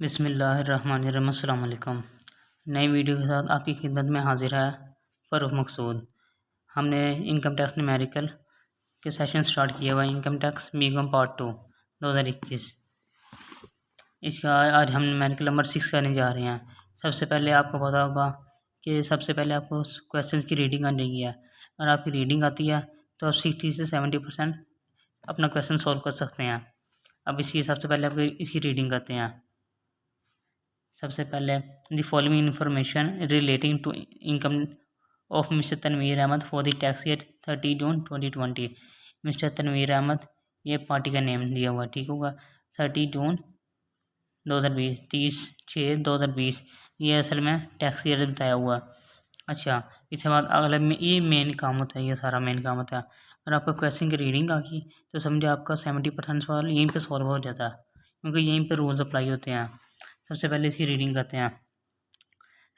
बिस्मिल्लाहिर्रहमानिर्रहीम। अस्सलाम वालेकुम। नई वीडियो के साथ आपकी खिदमत में हाजिर है फ़ारूक मकसूद। हमने इनकम टैक्स न्यूमेरिकल के सेशन स्टार्ट किया हुआ है। Income tax BCom part 2 2021। इसका आज हम न्यूमेरिकल नंबर 6 करने जा रहे हैं। सबसे पहले आपको पता होगा कि सबसे पहले आपको क्वेश्चन की रीडिंग आनी है। अगर आपकी रीडिंग आती है तो आप 60 से 70% अपना क्वेश्चन सॉल्व कर सकते हैं। अब इसकी सबसे पहले आप इसकी रीडिंग करते हैं। सबसे पहले the following information relating to income of mister Tanveer Ahmed for the tax year 30 June 2020। Mister Tanveer Ahmed ये पार्टी का नेम दिया हुआ, ठीक होगा। 30 जून 2020, 30/6/2020 ये असल में टैक्स ईयर बताया हुआ। अच्छा, इसके बाद अगला ये मेन काम होता है, ये सारा मेन काम होता है। अगर आपका क्वेश्चन की रीडिंग आ गई तो समझे आपका 70% सवाल यहीं पे सॉल्व हो जाता है, क्योंकि यहीं पे रूल्स अप्लाई होते हैं। सबसे पहले इसकी रीडिंग करते हैं।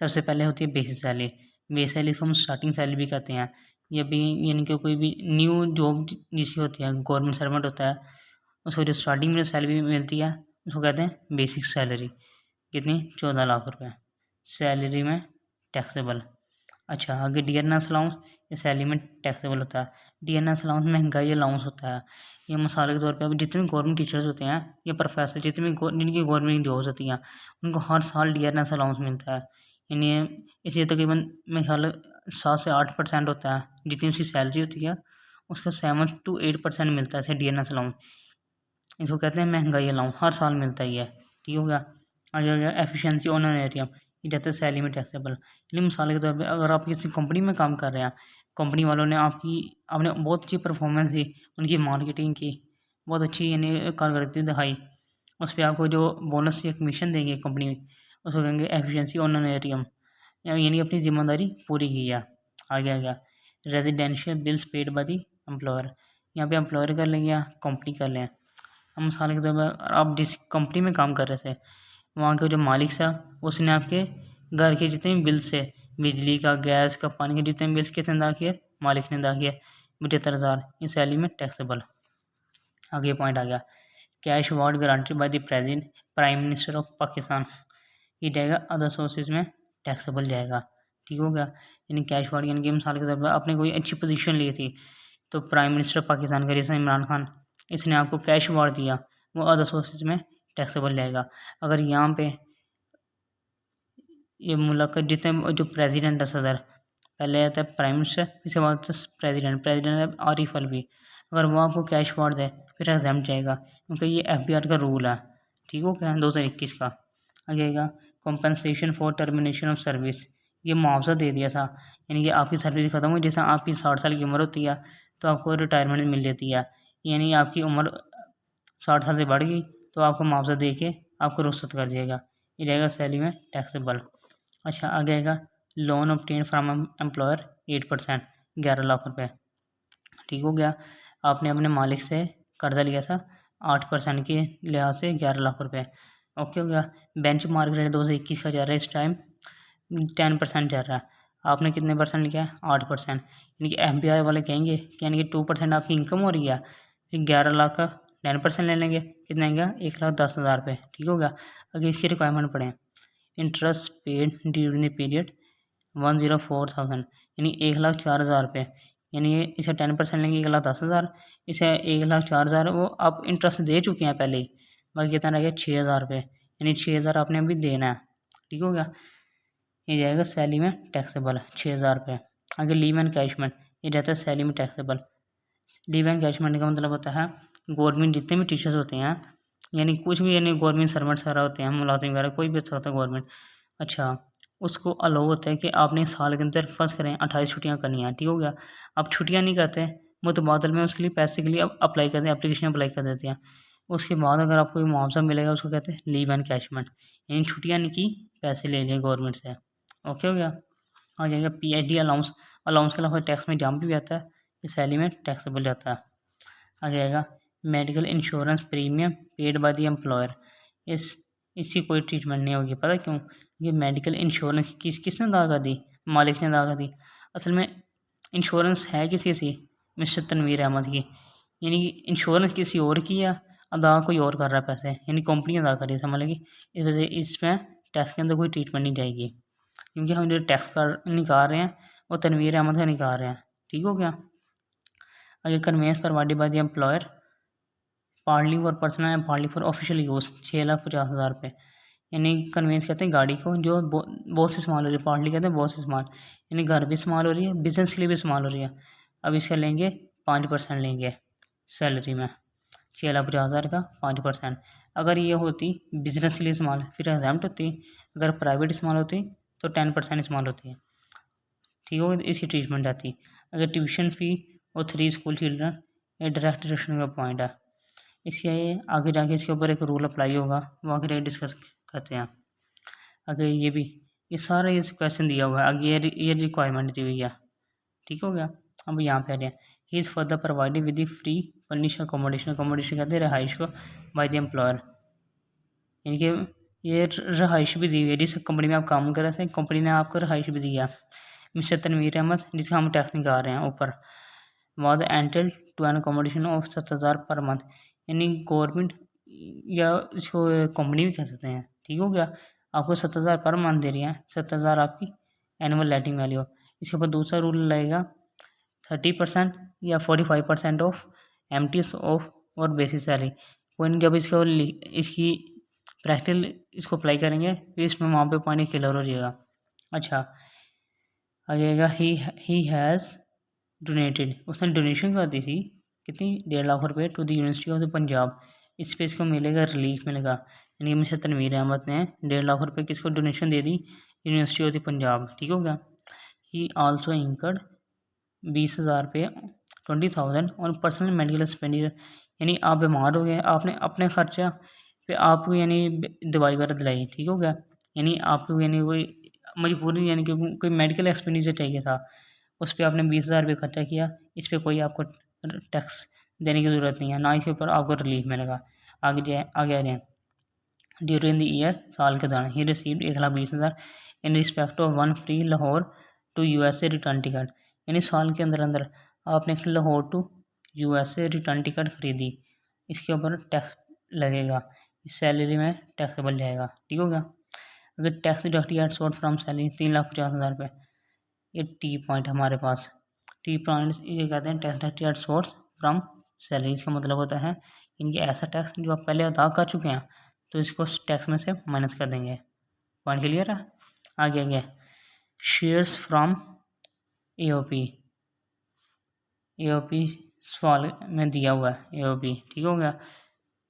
सबसे पहले होती है बेसिक सैलरी। बेसिक सैलरी को हम स्टार्टिंग सैलरी भी कहते हैं। ये भी यानी कि कोई भी न्यू जॉब जिसकी होती है, गवर्नमेंट सर्वेंट होता है, उसको जो स्टार्टिंग में सैलरी मिलती है उसको कहते हैं बेसिक सैलरी। कितनी? 14 लाख रुपए सैलरी में टैक्सेबल। अच्छा, आगे डियरनेस अलाउंस, ये सैलरी में टैक्सेबल होता है। डियरनेस अलाउंस महंगाई अलाउंस होता है। ये मिसाल के तौर पे अब जितने गवर्नमेंट टीचर्स होते हैं या प्रोफेसर जितने भी जिनकी गवर्नमेंट जॉब्स होती हैं उनको हर साल डियरनेस अलाउंस मिलता है। यानी इसे तकरीबन मेरे ख्याल 7 से 8% होता है जितनी उसकी सैलरी होती है, उसका 7 to 8% मिलता है इसे डियरनेस अलाउंस। इसको कहते हैं महंगाई अलाउंस, हर साल मिलता ही है, ठीक हो गया। आगे हो गया एफिशिएंसी ऑनरेरियम, ये रहता है सैलरी में टैक्सेबल। यानी मिसाल के तौर पे अगर आप किसी कंपनी में काम कर रहे हैं, कंपनी वालों ने आपने बहुत अच्छी परफॉर्मेंस दी, उनकी मार्केटिंग की, बहुत अच्छी यानी कारकर्दगी दिखाई, उस पर आपको जो बोनस या कमीशन देंगे कंपनी में उसको कहेंगे एफिशिएंसी ऑनरेरियम, यानी अपनी जिम्मेदारी पूरी की है। आगे आ गया residential bills paid by the employer. यहाँ पे एम्प्लॉयर कर लें या कंपनी कर लें। हम मिसाल के तौर पर आप जिस कंपनी में काम कर रहे थे वहाँ के जो मालिक था उसने आपके घर के जितने भी बिल्स है, बिजली का, गैस का, पानी के जितने बिल्स कितने अदा किए, मालिक ने अदा किए 75,000, ये सैलरी में टैक्सेबल। आगे पॉइंट आ गया cash award guarantee by the president prime minister of Pakistan, ये जाएगा अदर सोर्सेज में टैक्सेबल जाएगा, ठीक हो गया। यानी कैश अवार्ड यानी कि मिसाल के तौर पर आपने कोई अच्छी पोजीशन ली थी तो प्राइम मिनिस्टर पाकिस्तान का जैसे इमरान खान, इसने आपको कैश अवार्ड दिया, वो अदर सोर्सेज में टैक्सेबल जाएगा। अगर यहाँ पे ये मुल्क जितने जो प्रेसिडेंट है, सदर, पहले आता है प्राइम मिनिस्टर, इसके बाद आता है प्रेसिडेंट आरिफ अलवी, अगर वो आपको कैश अवार्ड दे फिर एग्जाम जाएगा, क्योंकि ये FBR का रूल है, ठीक हो गया, 2021 का। आगेगा compensation for termination of service, ये मुआवजा दे दिया था, यानी कि आपकी सर्विस ख़त्म हुई, जैसे आपकी 60 साल की उम्र होती है तो आपको रिटायरमेंट मिल जाती है, यानी आपकी उम्र 60 साल से बढ़ गई तो आपको मुआवजा दे के आपको रुख्सत कर दिएगा, ये रहेगा सैलरी में टैक्सेबल। अच्छा, आगे आएगा loan obtain from employer 8%, 11 lakh रुपए, ठीक हो गया। आपने अपने मालिक से कर्जा लिया था 8% के लिहाज से 11 लाख रुपए, ओके हो गया। बेंच मार्क रेट 2021 का जा रहा है, इस टाइम 10% जा रहा है, आपने कितने परसेंट लिया है? 8%, यानी कि FBR वाले कहेंगे कि यानी कि 2% आपकी इनकम हो रही है, फिर 11 लाख का 10% ले लेंगे, कितना आएगा? 1,10,000 रुपये, ठीक हो गया। अगर इसकी रिक्वायरमेंट पढ़ें, interest paid during the period 104,000, यानी 1,04,000 रुपये, यानी इसे 10% लेंगे 1,10,000, इसे 1,04,000 वो आप इंटरेस्ट दे चुके हैं पहले ही, बाकी कितना रह गया? 6,000 रुपये, यानी 6,000 आपने अभी देना है, ठीक हो गया। ये जाएगा सैलरी में टैक्सेबल 6,000 रुपये। आगे लीव एंड कैशमेंट, ये रहता है सैलरी में टैक्सेबल। लीव एंड कैशमेंट का मतलब होता है गवर्नमेंट जितने भी टीचर्स होते हैं, यानी कुछ भी, यानी गवर्नमेंट सर्वेंट्स वगैरह होते हैं, मुलाजिम वगैरह कोई भी अच्छा होता है गवर्नमेंट, अच्छा, उसको अलाउ होता है कि आपने साल के अंदर फर्स्ट करें 28 छुट्टियाँ करनी हैं, ठीक हो गया। आप छुट्टियाँ नहीं करते, मुतबादल में उसके लिए पैसे के लिए अब अप्लाई करते हैं, एप्लीकेशन अप्लाई कर देते हैं, उसके बाद अगर आपको कोई मुआवजा मिलेगा उसको कहते हैं लीव एंड कैशमेंट, यानी छुट्टियाँ नहीं की, पैसे ले लिए गवर्नमेंट से, ओके हो गया। आ जाएगा PhD अलाउंस, अलाउंस के अलावा टैक्स में जंप भी आता है, ये सैलरी में टैक्सेबल जाता है। आ जाएगा medical insurance premium paid by the employer, इसकी कोई ट्रीटमेंट नहीं होगी, पता क्यों? ये मेडिकल इंश्योरेंस किसने अदा कर दी? मालिक ने अदा कर दी। असल में इंश्योरेंस है किसी सी? मिस्टर तनवीर अहमद की, यानी कि इंश्योरेंस किसी और की है, अदा कोई और कर रहा है पैसे, यानी कंपनी अदा कर रही है, समझ लगी। इस वजह से इसमें टैक्स के अंदर कोई ट्रीटमेंट नहीं जाएगी, क्योंकि हम जो टैक्स कर निकाल रहे हैं वो तनवीर अहमद का निकाल रहे हैं। ठीक हो गया। अगर conveyance provided by the employer partly for personal and partly for official use 6,50,000 रुपये, यानी कन्वेंस कहते हैं गाड़ी को जो बहुत से इस्तेमाल हो रही है, पार्टली कहते हैं बहुत से इस्तेमाल, यानी घर भी इस्तेमाल हो रही है, बिजनेस के लिए भी इस्तेमाल हो रही है। अब इसका लेंगे 5% लेंगे सैलरी में, 6,50,000 का 5%। अगर ये होती बिजनेस के लिए इस्तेमाल फिर एग्जाम्प्ट होती, अगर प्राइवेट इस्तेमाल होती तो 10% इस्तेमाल होती है। ठीक हो, इसकी ट्रीटमेंट आती। अगर ट्यूशन फ़ी और 3 स्कूल चिल्ड्रन ये डायरेक्ट डिडक्शन का पॉइंट है। इसके आगे जाके इसके ऊपर एक रूल अप्लाई होगा, वो आगे डिस्कस करते हैं। अगर ये सारा ये क्वेश्चन दिया हुआ है, आगे ये रिक्वायरमेंट दी हुई है। ठीक हो गया। अब यहाँ पे आ रहे हैं, he is further provided with the free furnish accommodation, accommodation कहते हैं रहाइश को, बाय द एम्प्लॉयर, यानी कि ये रहाइश भी दी हुई है। जिस कंपनी में आप काम कर रहे थे, कंपनी ने आपको रहाइश भी दी है। मिस्टर तनवीर अहमद, जिसका हम टैक्स निकाल रहे हैं ऊपर, was entitled to an accommodation of 7,000 per month, यानी गवर्नमेंट या इसको कंपनी भी कह सकते हैं। ठीक हो गया। आपको 7,000 पर मंथ दे रही है, 7,000 आपकी एनुअल लेटिंग वैल्यू। इसके ऊपर दूसरा रूल लगेगा 30% या 45% ऑफ एमटीएस ऑफ और बेसिस सैलरी। कोई नहीं, जब इसकी प्रैक्टिकल इसको अप्लाई करेंगे फिर इसमें वहाँ पे पॉइंट क्लियर हो जाएगा। अच्छा, आगेगा ही हैज़ डोनेटेड, उसने डोनेशन कर दी थी कितनी, 1.5 लाख रुपये to the university of the Punjab. इस पे इसको मिलेगा रिलीफ मिलेगा, यानी मिस्टर तनवीर अहमद ने 1.5 लाख रुपये किसको donation they the, university of the Punjab. ठीक हो गया। ही आल्सो इंकर्ड 20,000 रुपये 20,000 और पर्सनल मेडिकल एक्सपेंडिचर, यानी आप बीमार हो गए, आपने अपने खर्चा पे आपको यानी दवाई वगैरह दिलाई। ठीक हो गया। यानी आपको यानी कोई मजबूरी, यानी कि कोई मेडिकल एक्सपेंडिचर चाहिए था, उस पर आपने 20,000 रुपये खर्चा किया, इस पर कोई आपको टैक्स देने की ज़रूरत नहीं है, ना इसके ऊपर आपको रिलीफ मिलेगा। आगे आ जाए, ड्यूरिंग द ईयर, साल के दौरान, he received 1,20,000 in respect of 1 free Lahore to USA return ticket, यानी साल के अंदर अंदर आपने Lahore to USA return ticket खरीदी, इसके ऊपर टैक्स लगेगा, इस सैलरी में टैक्सेबल जाएगा। ठीक हो गया। अगर tax deducted at source from salary 3,50,000 रुपये, ये टी पॉइंट हमारे पास, टी पॉइंट ये कहते हैं tax deducted at source from salary. इसका मतलब होता है इनके ऐसा टैक्स जो आप पहले अदा कर चुके हैं तो इसको टैक्स में से माइनस कर देंगे। पॉइंट क्लियर है। आगे शेयर्स फ्रॉम एओपी, एओपी सवाल में दिया हुआ है एओपी। ठीक हो गया।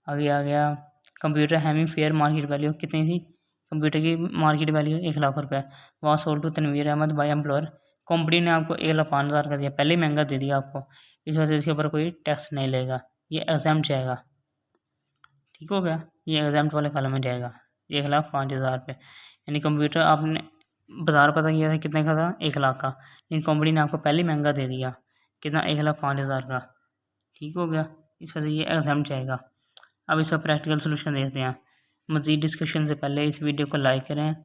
आगे आ गया, computer having fair market value कितनी थी, कंप्यूटर की मार्केट वैल्यू 1 लाख रुपये, वहाँ sold to Tanveer Ahmed by employer, company ने आपको 1,05,000 का दिया, पहले ही महंगा दे दिया आपको, इस वजह से इसके ऊपर कोई टैक्स नहीं लेगा, ये एग्जाम्प्ट जाएगा। ठीक हो गया। ये एग्जाम्प्ट वाले कॉलम में जाएगा। 1,05,000 रुपये, यानी कंप्यूटर आपने बाज़ार पता किया था कितने का था, 1 लाख का, लेकिन कंपनी ने आपको पहले ही महंगा दे दिया, कितना, 1,05,000 का। ठीक हो गया। इस वजह से ये एग्जाम्प्ट जाएगा। अब इसका प्रैक्टिकल सोल्यूशन देखते हैं। मज़ीद डिस्कशन से पहले इस वीडियो को लाइक करें,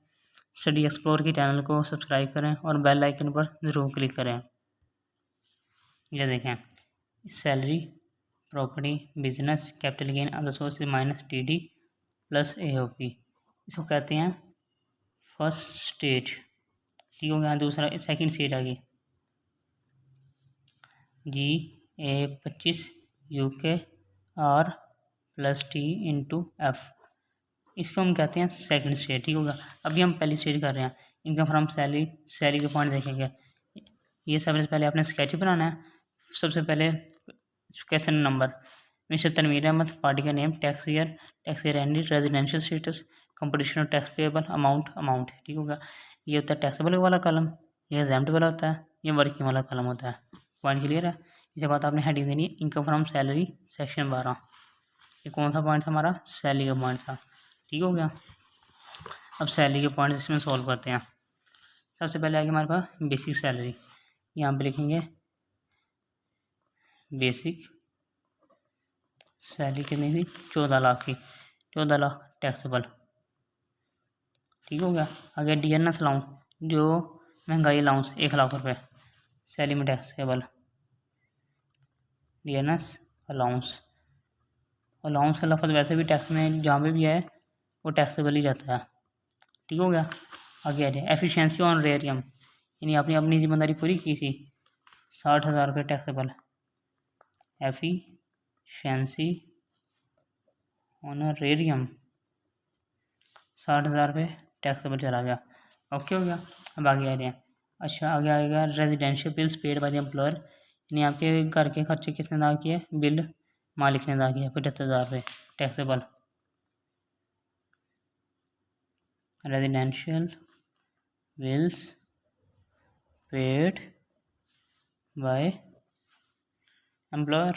स्टडी एक्सप्लोर के चैनल को सब्सक्राइब करें और बेल आइकन पर ज़रूर क्लिक करें। ये देखें, salary, property, business, capital gain, other source minus TD plus AOP, इसको कहते हैं फर्स्ट स्टेज। ठीक हो गया। दूसरा सेकंड स्टेज आ गई GA25 UKR plus T into F, इसको हम कहते हैं सेकंड स्टेज। ठीक होगा। अभी हम पहली स्टेज कर रहे हैं, इनकम फ्रॉम सैलरी, सैलरी के पॉइंट देखेंगे। ये सबसे पहले आपने स्केच बनाना है। सबसे पहले question number, mister Tanveer Ahmed, party का name, tax year ended, residential status, computation of tax payable, amount. ठीक होगा। ये होता है टैक्सेबल वाला कॉलम, ये एग्जाम्प्ट वाला होता है, ये वर्किंग वाला कॉलम होता है। पॉइंट क्लियर है। इसके बाद आपने हेडिंग देनी है इनकम फ्रॉम सैलरी सेक्शन 12, ये कौन सा पॉइंट था हमारा, सैलरी का पॉइंट था। ठीक हो गया। अब सैलरी के पॉइंट इसमें सॉल्व करते हैं। सबसे पहले आगे हमारे पास बेसिक सैलरी, यहाँ पे लिखेंगे बेसिक सैलरी कितनी थी, 14 लाख की, 14 लाख टैक्सेबल। ठीक हो गया। आगे डीएनएस अलाउंस, जो महंगाई अलाउंस 1 लाख रुपये, सैलरी में टैक्सेबल, डीएनएस अलाउंस अलाउंस का लफ्ज़ वैसे भी टैक्स में जहाँ पे भी है वो टैक्सेबल ही रहता है। ठीक हो गया। आगे आ जाए एफिशिएंसी ऑन रेरियम, यानी आपने अपनी जिम्मेदारी पूरी की थी, 60,000 रुपये टैक्सेबल। एफिशिएंसी ऑन रेरियम 60,000 रुपये टैक्सेबल चला गया। ओके हो गया। अब आगे आ रहे हैं। अच्छा आगे आएगा residential bills paid by the employer, यानी आपके घर के खर्चे किसने अदा किए, बिल मालिक ने अदा किया 75,000 रुपये taxable. Residential bills paid by employer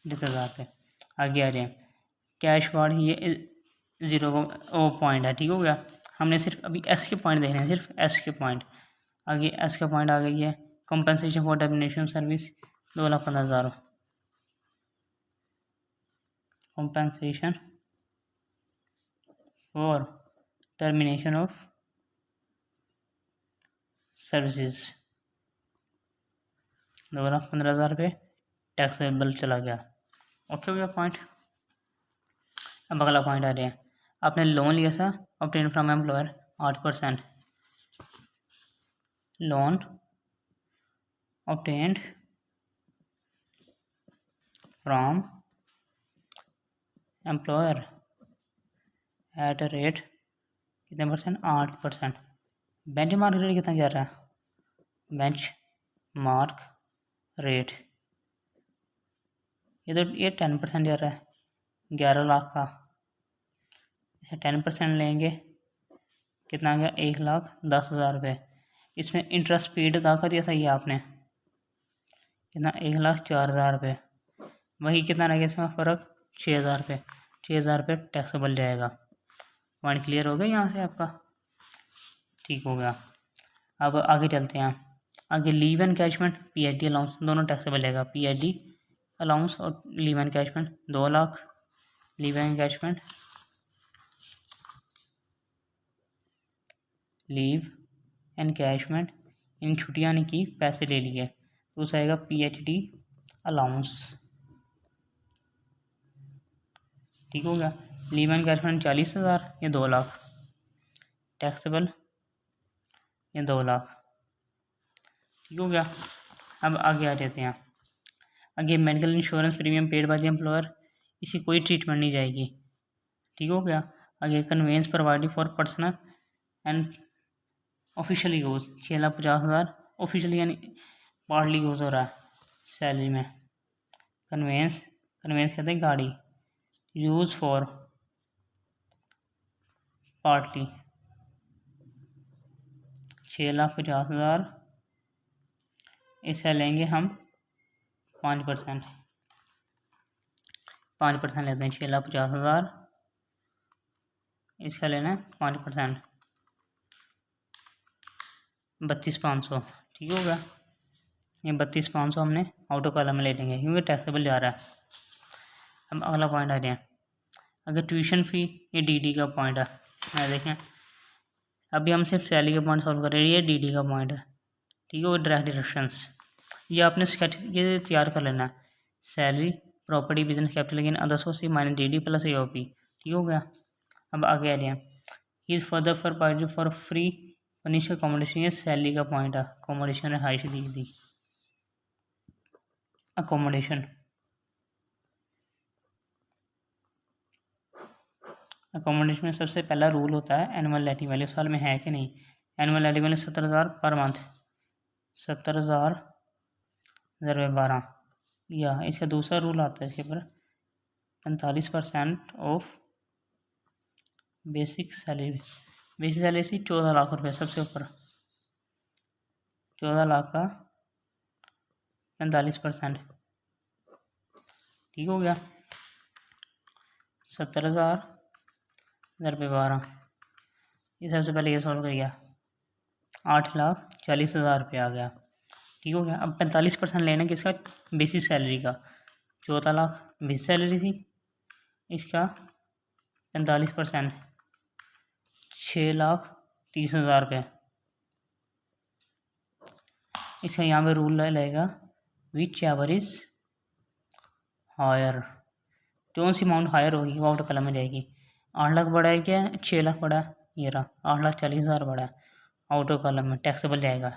75,000 रुपये। आगे आ रहे हैं कैश वार्ड, ये 0 पॉइंट है। ठीक हो गया। हमने सिर्फ अभी एस के पॉइंट देख रहे हैं, सिर्फ एस के पॉइंट। आगे एस का पॉइंट आ गई है compensation for termination service 2,15,000। Compensation for termination of services 2,15,000 रुपये टैक्सेबल चला गया। ओके हो गया पॉइंट। अब अगला पॉइंट आ रहे हैं, आपने लोन लिया था obtain from employer 8%, loan obtained from employer at a rate कितने परसेंट, 8%। बेंच मार्क रेट कितना जा रहा है, बेंच मार्क रेट ये 10% जा रहा है, 11 लाख का 10% लेंगे कितना आ गया, 1,10,000 रुपये। इसमें इंटरेस्ट पेड अदा कर दिया सही है आपने, कितना 1,04,000 रुपये। वही कितना रह गया इसमें फ़र्क, 6,000 रुपये। 6,000 रुपये टैक्सेबल जाएगा। पॉइंट क्लियर हो गया यहाँ से आपका, ठीक हो गया। अब आगे चलते हैं। आगे लीव एनकैशमेंट PhD अलाउंस दोनों टैक्सेबल जाएगा। PhD अलाउंस और leave encashment 2 lakh. Leave encashment leave encashment इन छुट्टियाँ नहीं की, पैसे ले लिए, तो उसे आएगा PhD अलाउंस। ठीक हो गया। लीव एनकैशमेंट 40,000, ये 2 लाख टैक्सेबल, ये 2 लाख। ठीक हो गया। अब आगे आ जाते हैं। आगे medical insurance premium paid by the employer, इसी कोई ट्रीटमेंट नहीं जाएगी। ठीक हो गया। आगे conveyance provided for personal and official use 6,50,000, official यानी पार्टली यूज़ हो रहा है सैलरी में। कन्वेंस कहते हैं गाड़ी, यूज़ फॉर पार्टली 6,50,000। इससे लेंगे हम 5%, 5% लेते हैं। 6,50,000 इसका लेना है 5%, 32,500। ठीक होगा। ये 32,500 हमने आउटो कॉलम में ले लेंगे क्योंकि टैक्सेबल जा रहा है। अब अगला पॉइंट आ रहे हैं। अगर ट्यूशन फ़ी, ये DD का पॉइंट है। मैं देखें अभी हम सिर्फ सैलरी का पॉइंट सॉल्व कर रहे हैं, ये DD का पॉइंट है। ठीक है। वो डायरेक्ट डिडक्शंस ये आपने स्केच ये तैयार कर लेना है। Salary, property, business capital gain, other source minus DD plus AOP। ठीक हो गया। अब आगे आ रहे हैं। He is further for provided for free furnish accommodation, ये सैलरी का पॉइंट है। अकोमोडेशन है हाइट दी थी। अकोमोडेशन में सबसे पहला रूल होता है एनुअल लेटी वैल्यू, साल में है कि नहीं। एनुअल लेटी वैल्यू 70,000 पर मंथ, 70,000 12। या इसका दूसरा रूल आता है इसके ऊपर 45% of basic salary. Basic salary सी 14 लाख रुपये, सबसे ऊपर 14 लाख का 45%। ठीक हो गया। 70,000 12। ये सबसे पहले ये सॉल्व करिए, 8,40,000 रुपये आ गया। ठीक हो गया। अब 45% लेना किसका, बेसिक सैलरी का। 14 लाख बेसिक सैलरी थी, इसका 45% 6,30,000 रुपये। इसका यहाँ पे रूल लगेगा विच एवर इज़ हायर, जो सी अमाउंट हायर होगी वो आउटर कॉलम में जाएगी। 8 लाख बड़ा है क्या, 6 लाख बड़ा है, ये रहा 8,40,000 बड़ा है, आउटर कॉलम में टैक्सेबल जाएगा।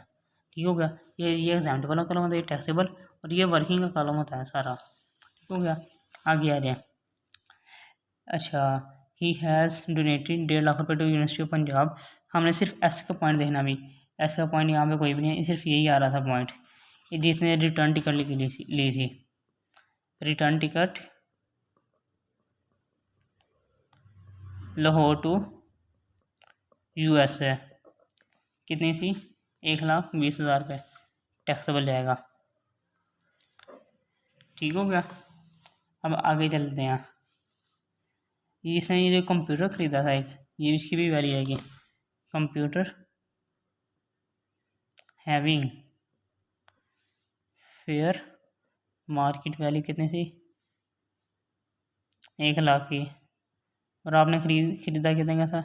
ठीक हो गया, ये एग्जाम्पल वाला कॉलम होता है, ये टैक्सेबल, और ये वर्किंग का कॉलम होता है सारा। ठीक हो गया, आगे आ जाए। अच्छा, ही हैज़ डोनेटेड 1.5 लाख रुपये टू यूनिवर्सिटी ऑफ पंजाब। हमने सिर्फ एस का पॉइंट देखना भी, एस का पॉइंट यहाँ पे कोई भी नहीं है, सिर्फ यही आ रहा था पॉइंट। ये जिसने रिटर्न टिकट ली थी, return ticket Lahore to USA, कितनी सी, 1,20,000 रुपये, टैक्सेबल जाएगा। ठीक हो गया, अब आगे चलते हैं। इसने ये जो कंप्यूटर ख़रीदा था एक, ये इसकी भी वैल्यू आएगी। Computer having fair market value कितनी सी, 1 लाख की, और आपने खरीदा कितने का था,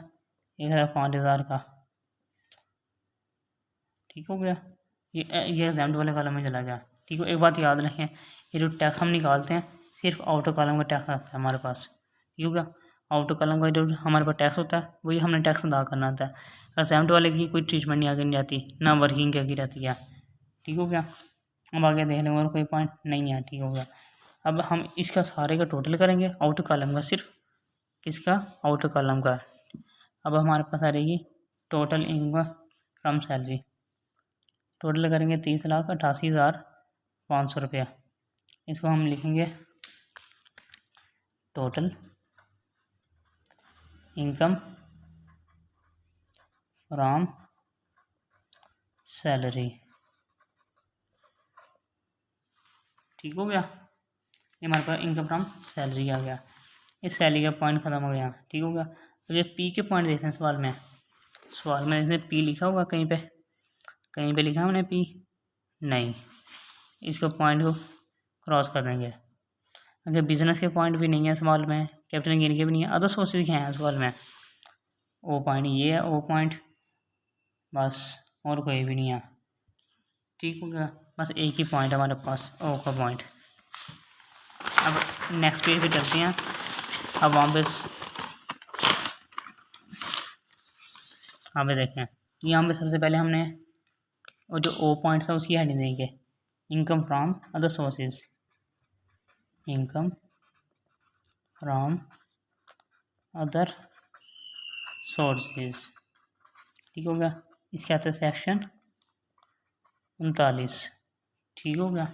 1,05,000 का। ठीक हो गया, ये एग्जाम्पल वाले कॉलम में चला गया। ठीक है, एक बात याद रखें, ये जो टैक्स हम निकालते हैं सिर्फ आउटर कॉलम का टैक्स आता है हमारे पास। ठीक हो गया, आउटर कॉलम का जो हमारे पास टैक्स होता है वही हमने टैक्स अदा करना होता है। एग्जाम्पल वाले की कोई ट्रीटमेंट नहीं आगे नहीं जाती, ना वर्किंग की रहती है। ठीक हो गया, अब आगे देख लेंगे और कोई पॉइंट नहीं है। ठीक हो गया, अब हम इसका सारे का टोटल करेंगे, आउटर कॉलम का, सिर्फ किसका, आउटर कॉलम का। अब हमारे पास आ रहेगी total income from salary, total करेंगे 30,88,500 रुपया। इसको हम लिखेंगे टोटल इनकम फ्रॉम सैलरी। ठीक हो गया, ये हमारे पास इनकम फ्रॉम सैलरी आ गया। इस सैलरी का पॉइंट ख़त्म हो गया। ठीक हो गया, तो ये पी के पॉइंट देखते हैं सवाल में इसने पी लिखा होगा कहीं पे लिखा हमने पी नहीं, इसको पॉइंट को क्रॉस कर देंगे। अगर बिजनेस के पॉइंट भी नहीं है सवाल में, कैपिटल गेन के भी नहीं है, अदर सोर्सेज के हैं सवाल में, ओ पॉइंट ये है, ओ पॉइंट बस, और कोई भी नहीं है। ठीक हो गया, बस एक ही पॉइंट हमारे पास, ओ का पॉइंट। अब नेक्स्ट पेज पे चलते हैं। अब वहाँ पे देखें, यहाँ पे सबसे पहले हमने और जो ओ पॉइंट्स है उसकी हेडिंग देंगे, income from other sources, income from other sources. ठीक हो गया, इसके आते सेक्शन 39। ठीक हो गया,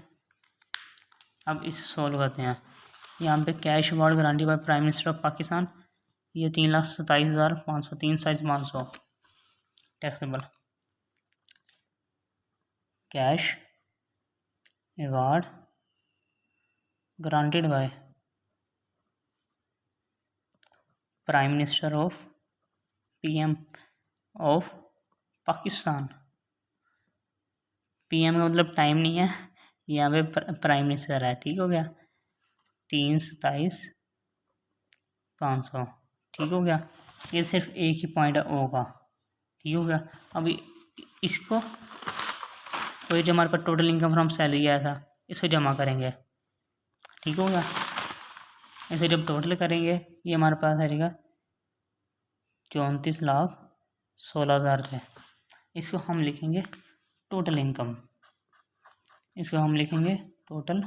अब इस सॉल्व करते हैं। यहाँ पे cash award guarantee by prime minister of Pakistan, ये 3,27,500, 3,500 taxable. Cash award granted by prime minister of PM of Pakistan. PM का मतलब टाइम नहीं है, यहाँ पे प्राइम मिनिस्टर है। ठीक हो गया, 3,27,500। ठीक हो गया, ये सिर्फ एक ही पॉइंट है ओ का। ठीक हो गया, अभी इसको तो जो हमारे पास टोटल इनकम फ्रॉम सैलरी आया था इसको जमा करेंगे। ठीक हो गया, इसे जब टोटल करेंगे ये हमारे पास आ जाएगा 34,16,000 रुपये। इसको हम लिखेंगे टोटल इनकम, इसको हम लिखेंगे टोटल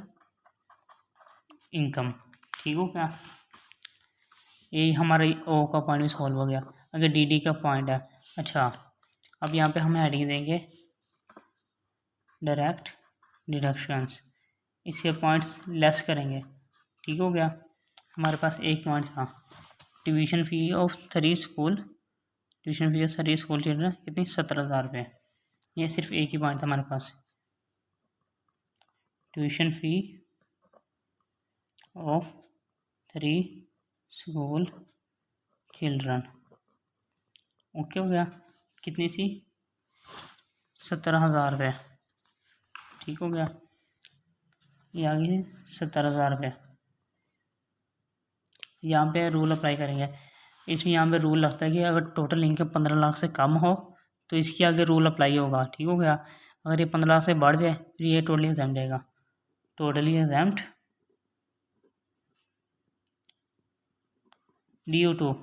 इनकम। ठीक हो गया, यही हमारा ओ का पॉइंट भी सॉल्व हो गया। अगर DD का पॉइंट है, अच्छा अब यहाँ पे हम हेडिंग देंगे डायरेक्ट डिडक्शंस, इसके पॉइंट्स लेस करेंगे। ठीक हो गया, हमारे पास एक पॉइंट था tuition fee of 3 school, tuition fee of 3 school children कितनी, 17,000 रुपये। ये सिर्फ एक ही पॉइंट था हमारे पास, tuition fee of 3 school children. Okay हो गया, कितनी सी, 17,000 रुपये। ठीक हो गया, ये आ गई 17,000 रुपये। यहाँ पे रूल अप्लाई करेंगे, इसमें यहाँ पे रूल लगता है कि अगर टोटल इनकम 15 लाख से कम हो तो इसके आगे रूल अप्लाई होगा। ठीक हो गया, अगर ये 15 लाख से बढ़ जाए फिर ये टोटली एग्जाम जाएगा। Totally exempt due to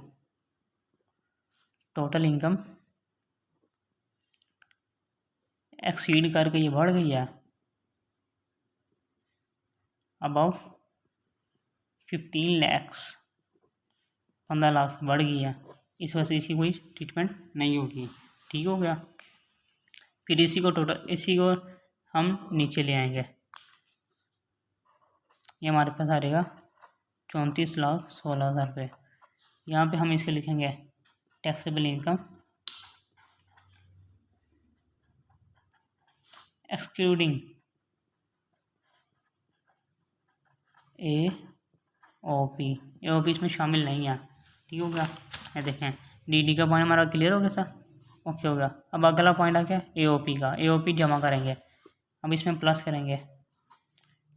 total income exceed करके ये बढ़ गई है अबाउ 15 lakhs, 15 लाख से बढ़ गई है, इस वजह से इसी कोई ट्रीटमेंट नहीं होगी। ठीक हो गया। फिर इसी को हम नीचे ले आएंगे। ये हमारे पास आ रहेगा 34,16,000 रुपये। यहाँ पे हम इसके लिखेंगे टैक्सेबल इनकम एक्सक्लूडिंग AOP इसमें शामिल नहीं है। ठीक हो गया। ये देखें DD का पॉइंट हमारा क्लियर हो गया सर, ओके हो गया। अब अगला पॉइंट आ गया AOP का। AOP जमा करेंगे, अब इसमें प्लस करेंगे,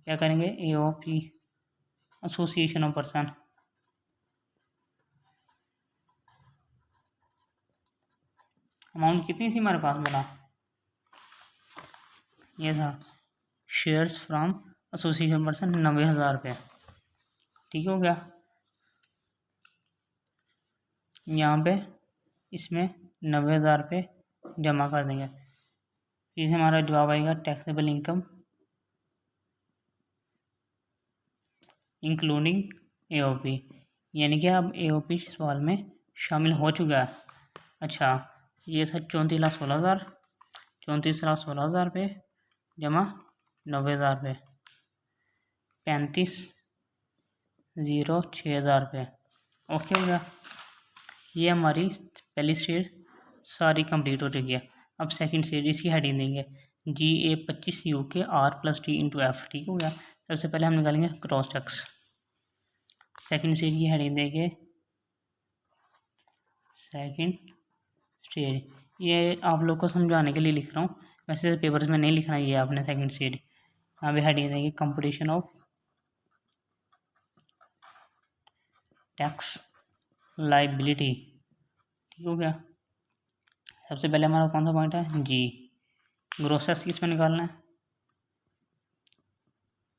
क्या करेंगे AOP association of person, amount कितनी थी हमारे पास बोला, ये था शेयर्स फ्रॉम एसोसिएशन पर्सन 90,000 रुपये। ठीक हो गया। यहाँ पे इसमें 90,000 रुपये जमा कर देंगे। फिर हमारा जवाब आएगा टैक्सेबल इनकम इंक्लूडिंग AOP, यानी कि अब AOP सवाल में शामिल हो चुका है। अच्छा ये सर 34,16,000, 34,16,000 रुपये जमा 90,000 रुपये, 35,006,000 रुपये। ओके हो गया। ये हमारी पहली स्टेज सारी कंप्लीट हो चुकी है। अब सेकंड स्टेज इसकी हेडिंग देंगे GA25 R+T × F। ठीक हो गया। सबसे पहले हम निकालेंगे क्रॉस टैक्स। सेकंड स्टेज की हेडिंग देंगे सेकंड स्टेज। ये आप लोग को समझाने के लिए लिख रहा हूँ, वैसे पेपर्स में नहीं लिखना ये आपने सेकंड स्टेज। यहाँ पे हेडिंग देंगे कंपटीशन ऑफ टैक्स लाइबिलिटी। ठीक हो गया। सबसे पहले हमारा कौन सा पॉइंट है जी, ग्रॉस टैक्स किस में निकालना है,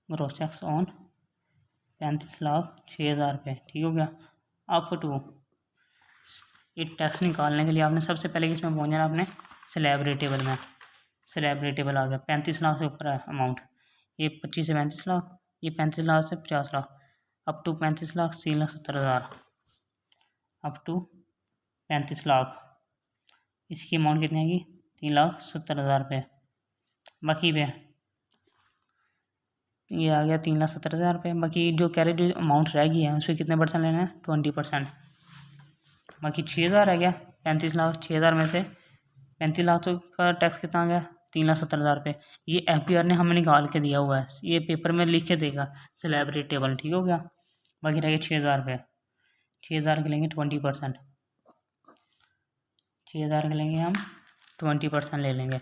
ग्रॉस टैक्स ऑन 35,06,000 रुपये। ठीक हो गया। अप टू ये टैक्स निकालने के लिए आपने सबसे पहले किस में पहुँच जाना, आपने स्लैब रेट टेबल में। स्लैब रेट टेबल आ गया, 35 लाख से ऊपर है अमाउंट, ये 25 से 35 लाख, ये 35 लाख से 50 lakh, up to 35 lakh 3,70,000, up to 35 lakh इसकी अमाउंट कितनी आएगी 3,70,000 रुपये। बाकी पे ये आ गया 3,70,000 रुपये। बाकी जो कह रहे जो अमाउंट रह गई है उसमें कितने परसेंट लेना है 20%। बाकी 6,000 रह गया 35 लाख, 6,000 में से 35 लाख तो का टैक्स कितना आ गया 3,70,000 रुपये। ये FBR ने हमें निकाल के दिया हुआ है, ये पेपर में लिख के देगा स्लैब रेट टेबल। ठीक हो गया। बाकी रह गया 6,000 रुपये, 6,000 के लेंगे 20%, 6,000 के लेंगे हम 20% ले लेंगे,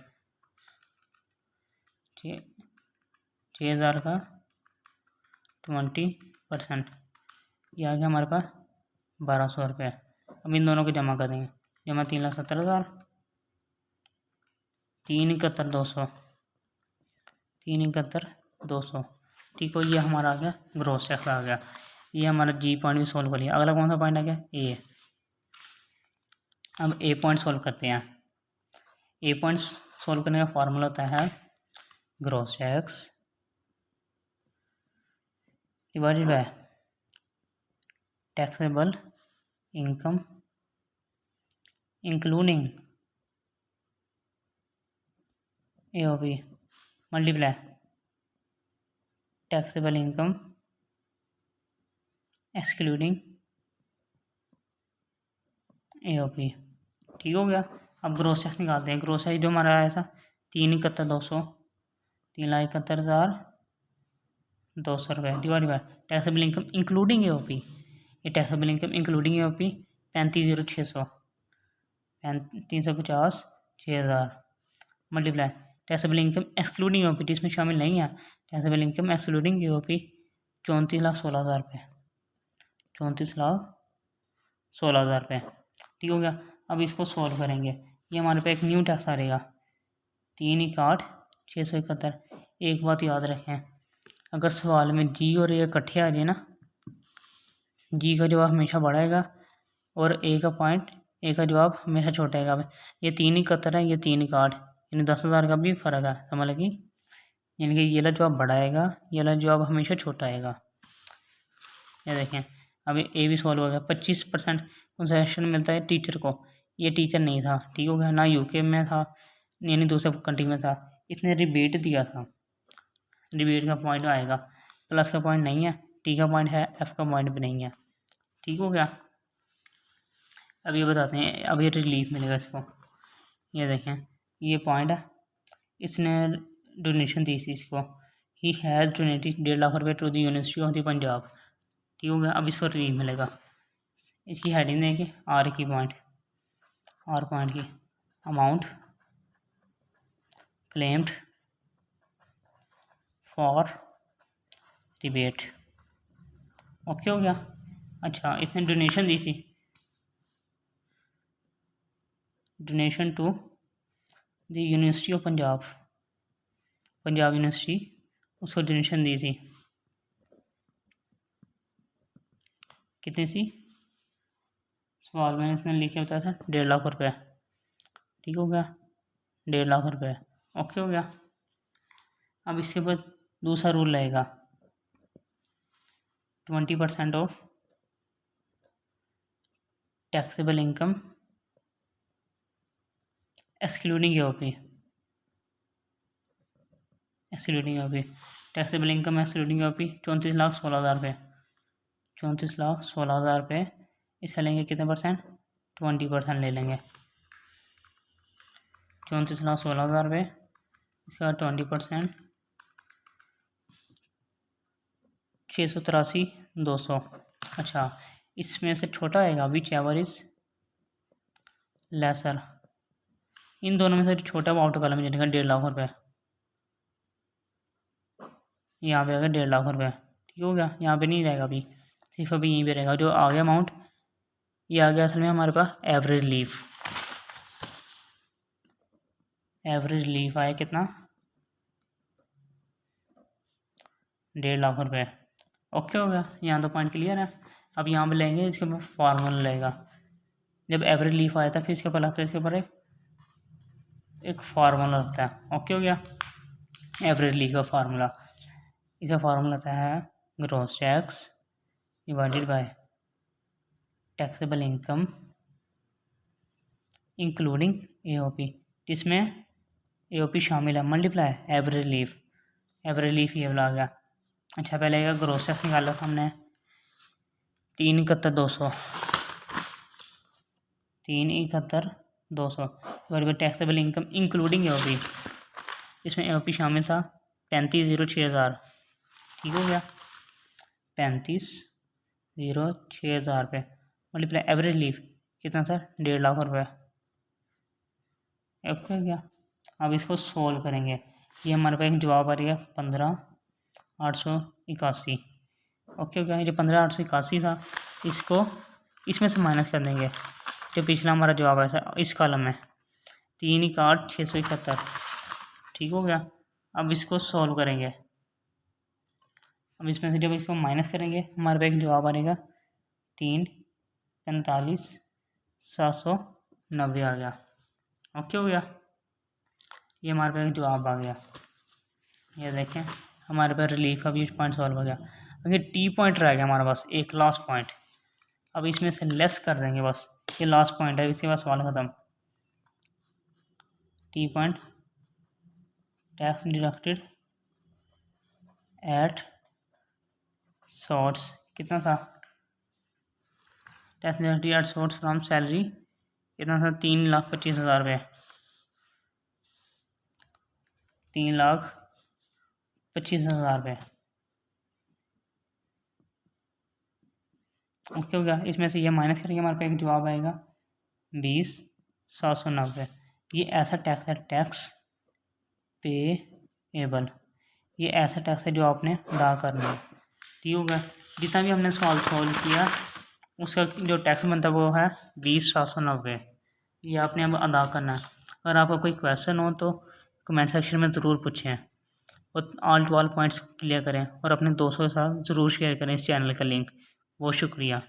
6,000 का 20%, ये आ गया हमारे पास 1,200 रुपये। अब इन दोनों को जमा कर देंगे, जमा 3,70,000, 3,71,200, 3,71,200। ठीक हो, ये हमारा आ गया ग्रॉस टैक्स आ गया। ये हमारा जी पॉइंट भी सॉल्व कर लिया। अगला कौन सा पॉइंट आ गया ए। अब ए पॉइंट सॉल्व करते हैं। ए पॉइंट सॉल्व करने का फॉर्मूला होता है gross tax divided by taxable income including AOP multiply taxable income excluding AOP। ठीक हो गया। अब ग्रॉस टैक्स निकालते हैं। ग्रॉस टैक्स जो हमारा आया था 3,71,200, 3,71,200 रुपये divide by taxable income including AOP। ये taxable income including AOP 35,0600, 350 6,000 multiply taxable income excluding AOP जिसमें शामिल नहीं है, टैक्सेबल इनकम एक्सक्लूडिंग AOP 34,16,000 रुपये, 34,16,000 रुपये। ठीक हो गया। अब इसको सॉल्व करेंगे। ये हमारे पे एक न्यू टैक्स आ रहेगा 3,61,671। एक बात याद रखें, अगर सवाल में जी और ए इकट्ठे आ जाए ना, जी का जवाब हमेशा बड़ा आएगा और ए का जवाब हमेशा छोटा आएगा। ये 371 है, ये 361, यानी 10,000 का भी फ़र्क है, समझ लगी। यानी कि ये वाला जवाब बड़ा आएगा, ये वाला जवाब हमेशा छोटा आएगा। ये देखें, अभी ए भी सॉल्व हो गया। 25% कंसेशन मिलता है टीचर को, ये टीचर नहीं था, ठीक हो गया, ना यूके में था यानी दूसरे कंट्री में था, इसने रिबेट दिया था, रिबेट का पॉइंट आएगा, प्लस का पॉइंट नहीं है, टी का पॉइंट है, एफ का पॉइंट भी नहीं है, ठीक हो गया। अब ये बताते हैं, अब ये रिलीफ मिलेगा इसको। ये देखें, ये पॉइंट है, इसने डोनेशन दी थी इसको, ही हैज़ डोनेटेड 1.5 लाख रुपये to the university of the Punjab, ठीक हो गया। अब इसको रिलीफ मिलेगा, इसकी हेडिंग देंगे आर की पॉइंट, आर पॉइंट की amount claimed for rebate, okay हो गया। अच्छा, इसने डोनेशन दी थी, donation to the university of Punjab, Punjab university, उसको डोनेशन दी थी, कितनी सी, सवाल में इसने लिखे बताया था 1.5 लाख रुपये, ठीक हो गया, 1.5 लाख रुपये, ओके हो गया। अब इसके बाद दूसरा रूल रहेगा, 20% of taxable income excluding EOP, excluding EOP, taxable income excluding EOP 34,16,000 रुपये, 34,16,000 रुपये, इसका लेंगे कितने परसेंट, 20% ले लेंगे, 34,16,000 रुपये, इसका 20%, 683,200। अच्छा, इसमें से छोटा आएगा विच एवर इज लेसर, इन दोनों में से छोटा आउट कॉलम में जाएगा 1.5 लाख रुपये, यहाँ पे आएगा 1.5 लाख रुपये, ठीक हो गया। यहाँ पे नहीं रहेगा अभी, सिर्फ अभी यहीं पे रहेगा जो आ गया अमाउंट, ये आ गया असल में हमारे पास एवरेज लीफ, एवरेज लीफ आया कितना, 1.5 लाख रुपये, ओके हो गया। यहाँ तो पॉइंट क्लियर है। अब यहाँ पे लेंगे, इसके ऊपर फार्मूला लगेगा, जब एवरेज लीफ आया था फिर इसके ऊपर लगता है, इसके ऊपर एक फार्मूला लगता है, ओके हो गया। एवरेज लीफ का फार्मूला, इसका फार्मूला आता है gross tax divided by taxable income including AOP, जिसमें एओपी शामिल है, multiply average leaf, average leaf ये वाला आ गया। अच्छा, पहले आएगा ग्रॉस टैक्स निकाला था हमने, 371,200, 371,200 divided by taxable income including AOP, इसमें एओपी शामिल था 35,06,000, ठीक हो गया, 35,06,000 रुपये, मल्टीप्लाई एवरेज लीफ कितना था, 1.5 लाख रुपये, ओके हो गया। अब इसको सोल्व करेंगे, ये हमारे पास एक जवाब आ रही है 15,881, ओके हो गया। जो 15,881 था, इसको इसमें से माइनस कर देंगे, जो पिछला हमारा जवाब आया इस कॉलम में 3,61,671, ठीक हो गया। अब इसको सॉल्व करेंगे, अब इसमें से जब इसको माइनस करेंगे हमारे पास एक जवाब आ जाएगा 3,45,790 आ गया, ओके हो गया। ये हमारे पास एक जवाब आ गया, ये देखें हमारे पास रिलीफ का भी पॉइंट सॉल्व हो गया। अगर टी पॉइंट रह गया हमारे पास एक लास्ट पॉइंट, अब इसमें से लेस कर देंगे, बस ये लास्ट पॉइंट है, इसके बाद सवाल ख़त्म। T point tax deducted at source कितना था, tax deducted at source from salary कितना था, 3,25,000 रुपये, 3,25,000 रुपये, ओके हो गया। इसमें से ये माइनस करेंगे, हमारे पास एक जवाब आएगा 20,790। ये ऐसा टैक्स है, टैक्स पेएबल, ये ऐसा टैक्स है जो आपने अदा करना है, ठीक होगा। जितना भी हमने सवाल सॉल्व किया उसका जो टैक्स बनता है वो है 20,790, ये आपने अब अदा करना है। अगर आपका कोई क्वेश्चन हो तो कमेंट सेक्शन में ज़रूर पूछें। और all to all points clear करें और अपने दोस्तों के साथ ज़रूर शेयर करें इस चैनल का लिंक। बहुत शुक्रिया।